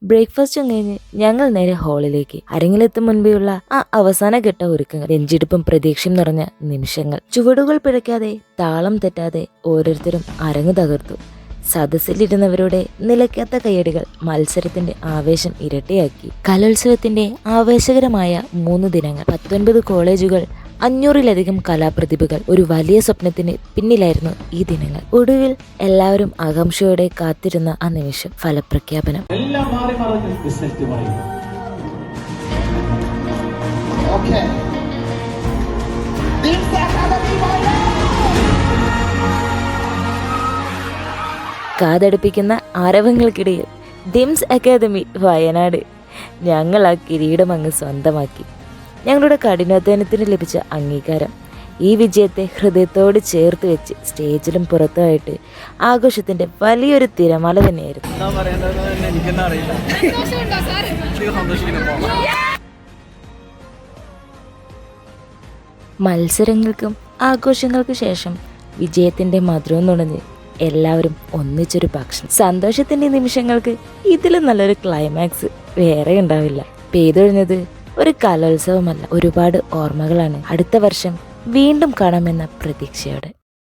ബ്രേക്ക്ഫാസ്റ്റും കഴിഞ്ഞ് ഞങ്ങൾ നേരെ ഹാളിലേക്ക്. അരങ്ങിലെത്തും മുൻപേയുള്ള ആ അവസാന ഘട്ട ഒരുക്കങ്ങൾ, നെഞ്ചിടിപ്പും പ്രതീക്ഷയും നിറഞ്ഞ നിമിഷങ്ങൾ. ചുവടുകൾ പിഴയ്ക്കാതെ, താളം തെറ്റാതെ ഓരോരുത്തരും അരങ്ങു തകർത്തു. സദസ്സിലിരുന്നവരുടെ നിലയ്ക്കാത്ത കയ്യടികൾ മത്സരത്തിന്റെ ആവേശം ഇരട്ടിയാക്കി. കലോത്സവത്തിന്റെ ആവേശകരമായ 3 ദിനങ്ങൾ, 19 കോളേജുകൾ, 500-ലധികം കലാപ്രതിഭകൾ. ഒരു വലിയ സ്വപ്നത്തിന് പിന്നിലായിരുന്നു ഈ ദിനങ്ങൾ. ഒടുവിൽ എല്ലാവരും ആകാംക്ഷയോടെ കാത്തിരുന്ന ആ നിമിഷം, ഫലപ്രഖ്യാപനം. കാതടുപ്പിക്കുന്ന ആരവങ്ങൾക്കിടയിൽ ദിംസ് അക്കാദമി വയനാട്. ഞങ്ങൾ ആ കിരീടം അങ്ങ് സ്വന്തമാക്കി. ഞങ്ങളുടെ കഠിനാധ്വാനത്തിന് ലഭിച്ച അംഗീകാരം. ഈ വിജയത്തെ ഹൃദയത്തോട് ചേർത്ത് വെച്ച് സ്റ്റേജിലും പുറത്തുമായിട്ട് ആഘോഷത്തിന്റെ വലിയൊരു തിരമാല തന്നെയായിരുന്നു. മത്സരങ്ങൾക്കും ആഘോഷങ്ങൾക്കും ശേഷം വിജയത്തിന്റെ മധുരം നുണഞ്ഞ് എല്ലാവരും ഒന്നിച്ചൊരു ഭക്ഷണം. സന്തോഷത്തിന്റെ നിമിഷങ്ങൾക്ക് ഇതിലും നല്ലൊരു ക്ലൈമാക്സ് വേറെ ഉണ്ടാവില്ല. പെയ്തൊഴിഞ്ഞത് ഒരു കലോത്സവമല്ല, ഒരുപാട് ഓർമ്മകളാണ്. അടുത്ത വർഷം വീണ്ടും കാണാമെന്ന പ്രതീക്ഷയോടെ.